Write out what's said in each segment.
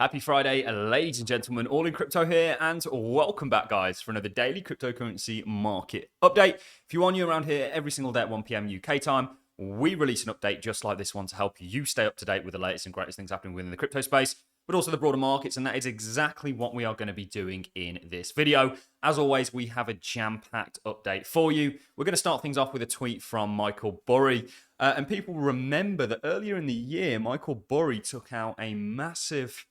Happy Friday, ladies and gentlemen, Allincrypto here, and welcome back, guys, for another daily cryptocurrency market update. If you are new around here, every single day at 1 p.m. UK time, we release an update just like this one to help you stay up to date with the latest and greatest things happening within the crypto space, but also the broader markets, and that is exactly what we are going to be doing in this video. As always, we have a jam-packed update for you. We're going to start things off with a tweet from Michael Burry. And people remember that earlier in the year, Michael Burry took out a massive,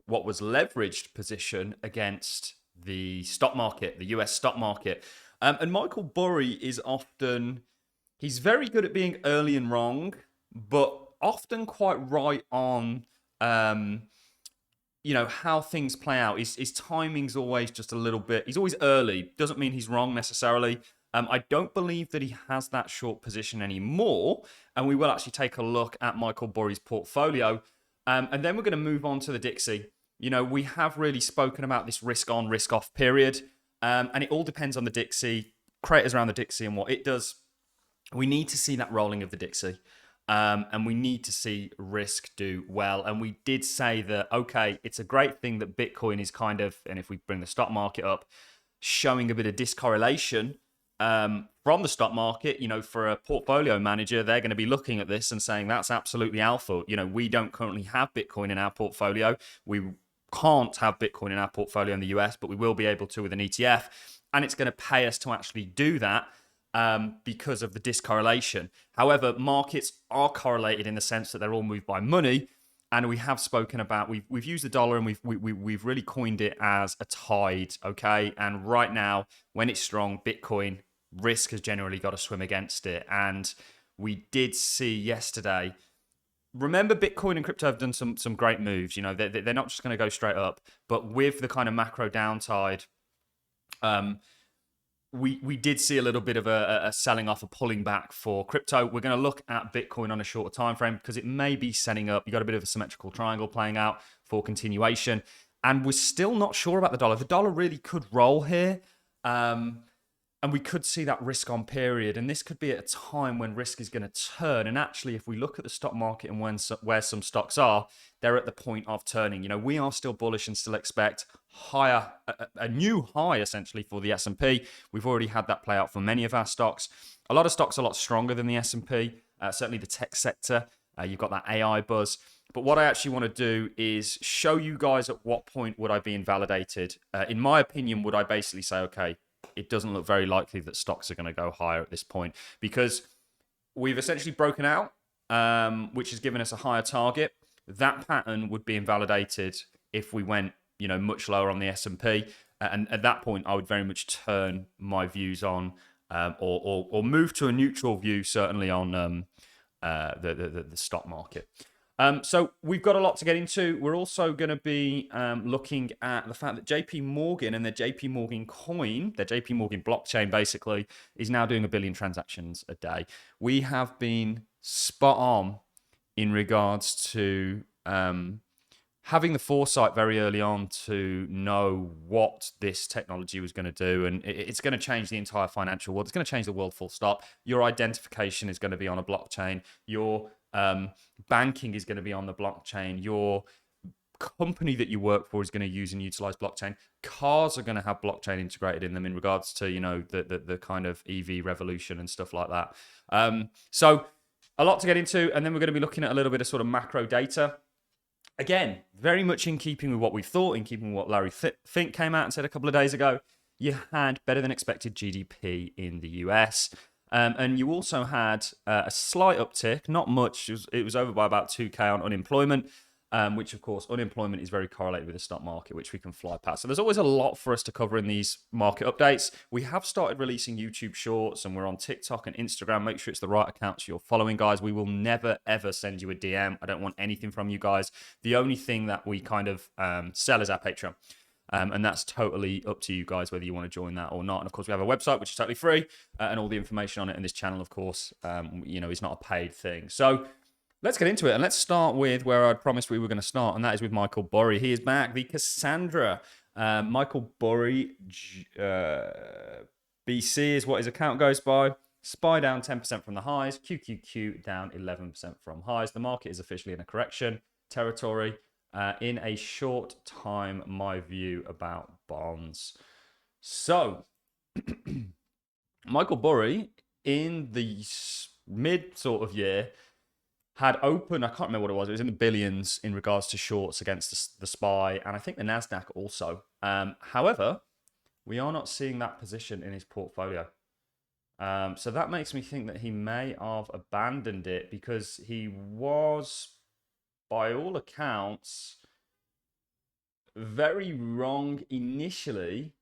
what was leveraged position against the stock market, the US stock market. And Michael Burry is often, he's very good at being early and wrong, but often quite right on, how things play out. His timing's always just a little bit, he's always early. Doesn't mean he's wrong necessarily. I don't believe that he has that short position anymore. And we will actually take a look at Michael Burry's portfolio. And then we're going to move on to the Dixie. You know, we have really spoken about this risk on, risk off period. And it all depends on the Dixie, creators around the Dixie and what it does. We need to see that rolling of the Dixie. And we need to see risk do well. And we did say that, okay, it's a great thing that Bitcoin is kind of, and if we bring the stock market up, showing a bit of discorrelation from the stock market. You know, for a portfolio manager, they're going to be looking at this and saying that's absolutely alpha. You know, we don't currently have Bitcoin in our portfolio. We can't have Bitcoin in our portfolio in the US, but we will be able to with an ETF. And it's going to pay us to actually do that because of the discorrelation. However, markets are correlated in the sense that they're all moved by money. And we have spoken about, we've used the dollar and we've really coined it as a tide, okay? And right now, when it's strong, Bitcoin risk has generally got to swim against it. And we did see yesterday, remember Bitcoin and crypto have done some great moves. You know, they're not just going to go straight up, but with the kind of macro downside, we did see a little bit of a selling off, a pulling back for crypto. We're going to look at Bitcoin on a shorter time frame because it may be setting up. You got a bit of a symmetrical triangle playing out for continuation, and we're still not sure about the dollar. The dollar really could roll here, and we could see that risk on period. And this could be at a time when risk is going to turn. And actually, if we look at the stock market and where some stocks are, they're at the point of turning. You know, we are still bullish and still expect higher, a new high essentially for the S&P. We've already had that play out for many of our stocks. A lot of stocks are a lot stronger than the S&P, certainly the tech sector. You've got that AI buzz. But what I actually want to do is show you guys at what point would I be invalidated. In my opinion, would I basically say, okay, it doesn't look very likely that stocks are going to go higher at this point because we've essentially broken out, which has given us a higher target. That pattern would be invalidated if we went, you know, much lower on the S&P. And at that point, I would very much turn my views on or move to a neutral view, certainly on the stock market. So we've got a lot to get into. We're also going to be looking at the fact that JP Morgan and their JP Morgan coin, their JP Morgan blockchain basically, is now doing 1 billion transactions a day. We have been spot on in regards to having the foresight very early on to know what this technology was going to do. And it's going to change the entire financial world. It's going to change the world full stop. Your identification is going to be on a blockchain. Your banking is going to be on the blockchain. Your company that you work for is going to use and utilize blockchain. Cars are going to have blockchain integrated in them in regards to, you know, the kind of EV revolution and stuff like that. So a lot to get into. And then we're going to be looking at a little bit of sort of macro data. Again, very much in keeping with what we thought, in keeping with what Larry Fink came out and said a couple of days ago. You had better than expected GDP in the US. And you also had a slight uptick, not much. It was over by about 2K on unemployment, which, of course, unemployment is very correlated with the stock market, which we can fly past. So there's always a lot for us to cover in these market updates. We have started releasing YouTube Shorts, and we're on TikTok and Instagram. Make sure it's the right accounts you're following, guys. We will never, ever send you a DM. I don't want anything from you guys. The only thing that we kind of sell is our Patreon. And that's totally up to you guys, whether you want to join that or not. And of course, we have a website, which is totally free, and all the information on it. And this channel, of course, you know, is not a paid thing. So let's get into it. And let's start with where I promised we were going to start. And that is with Michael Burry. He is back, the Cassandra. Michael Burry, BC is what his account goes by. SPY down 10% from the highs. QQQ down 11% from highs. The market is officially in a correction territory. in a short time, my view about bonds. So, Michael Burry in the mid sort of year had opened, I can't remember what it was in the billions in regards to shorts against the SPY, and I think the NASDAQ also. However, we are not seeing that position in his portfolio. So that makes me think that he may have abandoned it because he was, by all accounts, very wrong initially,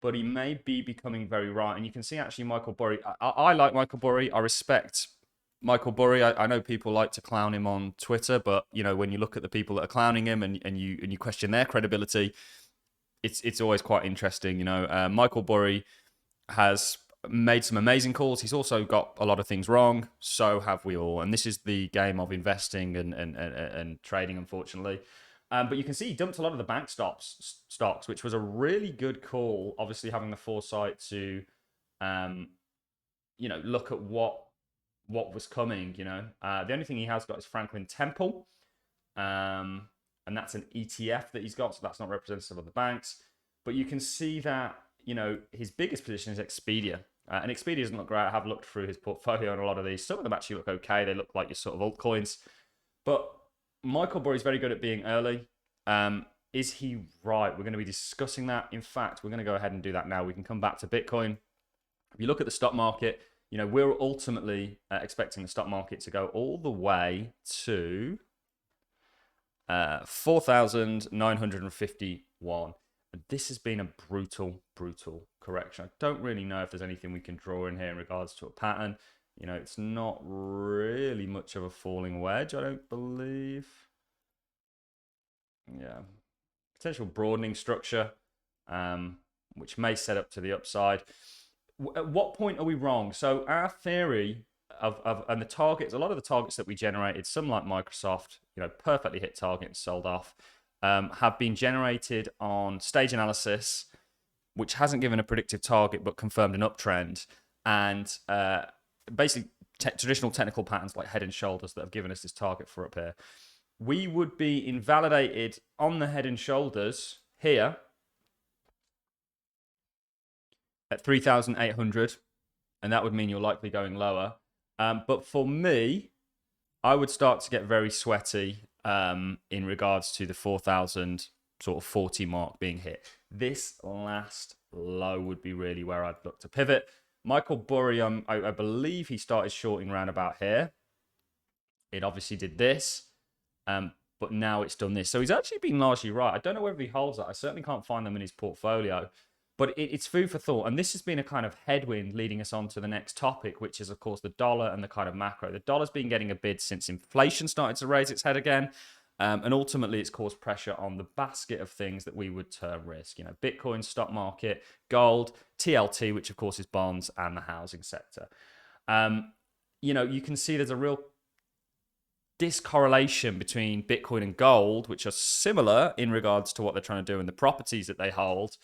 but he may be becoming very right. And you can see actually Michael Burry. I like Michael Burry. I respect Michael Burry. I know people like to clown him on Twitter, but you know when you look at the people that are clowning him and you question their credibility, it's always quite interesting. You know, Michael Burry has made some amazing calls. He's also got a lot of things wrong. So have we all. And this is the game of investing and trading, unfortunately. But you can see he dumped a lot of the bank stocks, which was a really good call. Obviously, having the foresight to, look at what was coming. The only thing he has got is Franklin Temple, and that's an ETF that he's got, so that's not representative of the banks. But you can see that his biggest position is Expedia, and Expedia doesn't look great. I have looked through his portfolio on a lot of these. Some of them actually look okay. They look like your sort of altcoins, but Michael Burry is very good at being early. Is he right? We're going to be discussing that. In fact, we're going to go ahead and do that now. We can come back to Bitcoin. If you look at the stock market, we're ultimately expecting the stock market to go all the way to 4,951. This has been a brutal correction. I don't really know if there's anything we can draw in here in regards to a pattern. It's not really much of a falling wedge, I don't believe. Yeah. Potential broadening structure, which may set up to the upside. At what point are we wrong? So our theory and the targets, a lot of the targets that we generated, some like Microsoft, perfectly hit target and sold off, have been generated on stage analysis, which hasn't given a predictive target but confirmed an uptrend, and basically traditional technical patterns like head and shoulders that have given us this target for up here. We would be invalidated on the head and shoulders here at 3,800, and that would mean you're likely going lower. But for me, I would start to get very sweaty in regards to the 4,000 sort of 40 mark being hit. This last low would be really where I'd look to pivot. Michael Burry, I believe he started shorting around about here. It obviously did this, but now it's done this. So he's actually been largely right. I don't know whether he holds that. I certainly can't find them in his portfolio, but it's food for thought. And this has been a kind of headwind leading us on to the next topic, which is, of course, the dollar and the kind of macro. The dollar's been getting a bid since inflation started to raise its head again. And ultimately, it's caused pressure on the basket of things that we would term risk. Bitcoin, stock market, gold, TLT, which, of course, is bonds, and the housing sector. You can see there's a real discorrelation between Bitcoin and gold, which are similar in regards to what they're trying to do and the properties that they hold.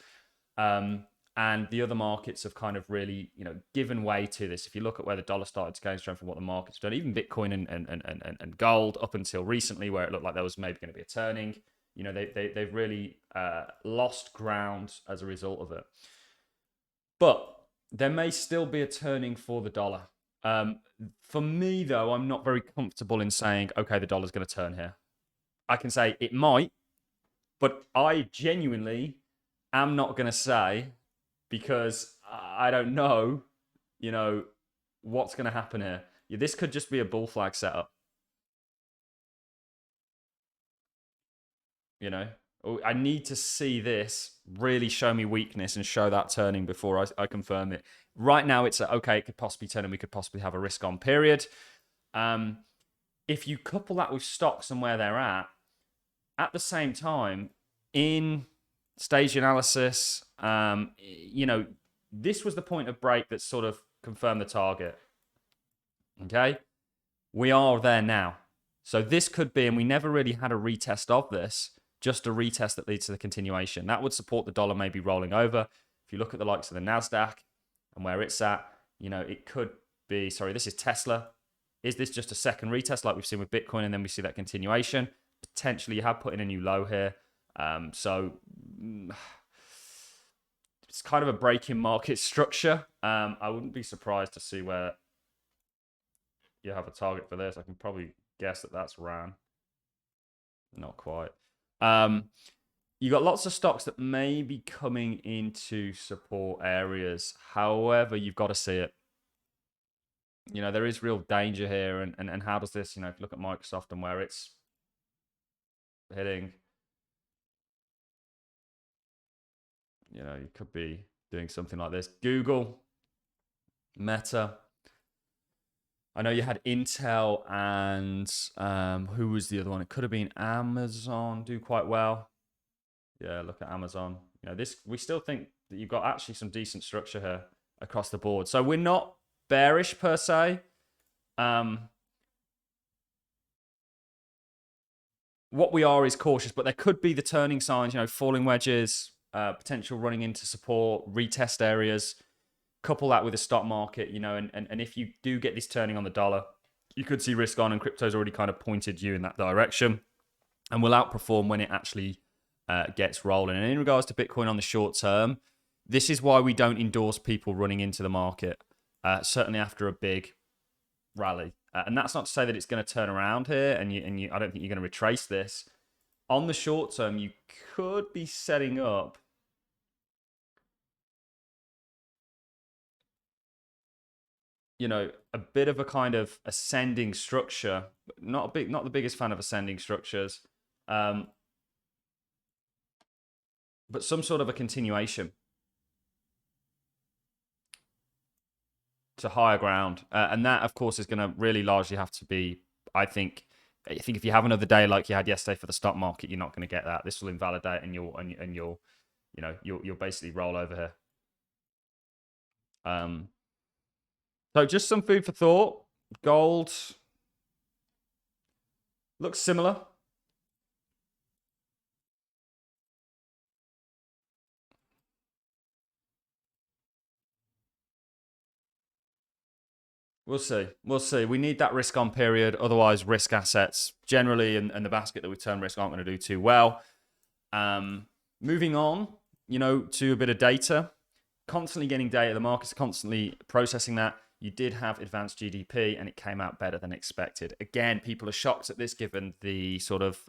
And the other markets have kind of really, given way to this. If you look at where the dollar started to gain strength from what the market's done, even Bitcoin and gold up until recently, where it looked like there was maybe going to be a turning, they've really lost ground as a result of it. But there may still be a turning for the dollar. For me, though, I'm not very comfortable in saying, okay, the dollar's going to turn here. I can say it might, but I genuinely am not going to say, because I don't know, what's going to happen here. This could just be a bull flag setup. I need to see this really show me weakness and show that turning before I confirm it. Right now, it's okay, it could possibly turn and we could possibly have a risk on period. If you couple that with stocks and where they're at the same time, in stage analysis, this was the point of break that sort of confirmed the target. Okay, we are there now. So this could be, and we never really had a retest of this, just a retest that leads to the continuation. That would support the dollar maybe rolling over. If you look at the likes of the NASDAQ and where it's at, it could be, sorry, this is Tesla. Is this just a second retest like we've seen with Bitcoin and then we see that continuation? potentially you have put in a new low here. So it's kind of a break in market structure. I wouldn't be surprised to see where you have a target for this. I can probably guess that that's ran. Not quite. You got lots of stocks that may be coming into support areas. However, you've got to see it. You know, there is real danger here. And how does this, you know, if you look at Microsoft and where it's hitting, you know, you could be doing something like this. Google, Meta. I know you had Intel and who was the other one? It could have been Amazon do quite well. Yeah, look at Amazon. You know, this, we still think that you've got actually some decent structure here across the board. So we're not bearish per se. What we are is cautious, but there could be the turning signs, you know, falling wedges, potential running into support, retest areas. Couple that with the stock market, you know, and if you do get this turning on the dollar, you could see risk on, and crypto's already kind of pointed you in that direction and will outperform when it actually gets rolling. And in regards to Bitcoin on the short term, this is why we don't endorse people running into the market, certainly after a big rally. And that's not to say that it's going to turn around here, and I don't think you're going to retrace this. On the short term, you could be setting up you know, a bit of a kind of ascending structure. Not the biggest fan of ascending structures, but some sort of a continuation to higher ground, and that, of course, is going to really largely have to be. I think if you have another day like you had yesterday for the stock market, you're not going to get that. This will invalidate, and you'll you know, you'll basically roll over here. So just some food for thought. Gold looks similar. We'll see. We'll see. We need that risk on period. Otherwise, risk assets generally and the basket that we turn risk aren't going to do too well. Moving on, you know, to a bit of data. Constantly getting data. The market's constantly processing that. You did have advanced GDP, and it came out better than expected. Again, people are shocked at this, given the sort of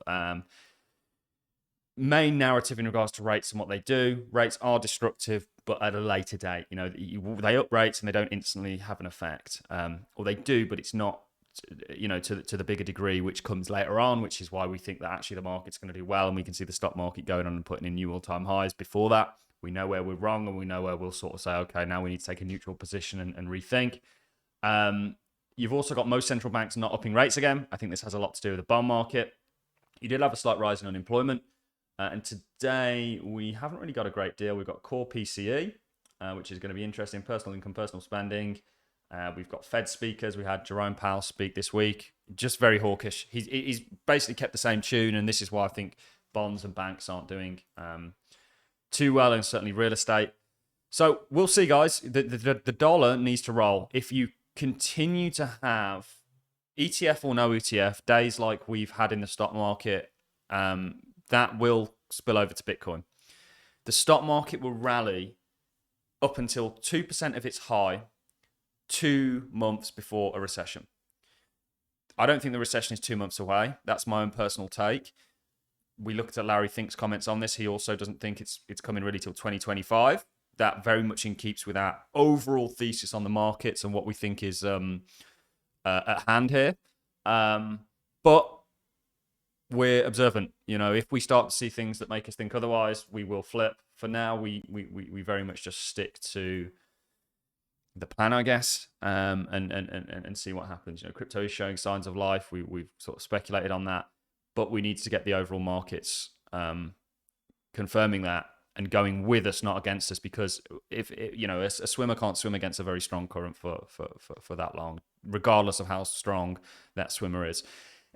main narrative in regards to rates and what they do. Rates are destructive, but at a later date. You know, they up rates and they don't instantly have an effect, or they do, but it's not, you know, to the bigger degree, which comes later on. Which is why we think that actually the market's going to do well, and we can see the stock market going on and putting in new all-time highs. Before that, we know where we're wrong, and we know where we'll sort of say, okay, now we need to take a neutral position and rethink. You've also got most central banks not upping rates again. I think this has a lot to do with the bond market. You did have a slight rise in unemployment. And today, we haven't really got a great deal. We've got core PCE, which is going to be interesting. Personal income, personal spending. We've got Fed speakers. We had Jerome Powell speak this week. Just very hawkish. He's basically kept the same tune, and this is why I think bonds and banks aren't doing too well, and certainly real estate. So we'll see, guys. The dollar needs to roll. If you continue to have ETF or no ETF days like we've had in the stock market, that will spill over to Bitcoin. The stock market will rally up until 2% of its high 2 months before a recession. I don't think the recession is 2 months away. That's my own personal take. We looked at Larry Fink's comments on this. He also doesn't think it's coming really till 2025. That very much in keeps with our overall thesis on the markets and what we think is at hand here. But we're observant. You know, if we start to see things that make us think otherwise, we will flip. For now, we very much just stick to the plan, I guess, and see what happens. You know, crypto is showing signs of life. We've sort of speculated on that, but we need to get the overall markets confirming that and going with us, not against us. Because if you know, a swimmer can't swim against a very strong current for that long, regardless of how strong that swimmer is.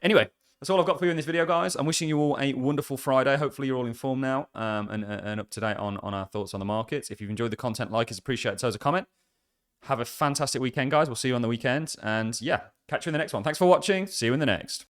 Anyway, that's all I've got for you in this video, guys. I'm wishing you all a wonderful Friday. Hopefully you're all informed now and up to date on our thoughts on the markets. If you've enjoyed the content, like is appreciated. So is a comment. Have a fantastic weekend, guys. We'll see you on the weekend. And yeah, catch you in the next one. Thanks for watching. See you in the next.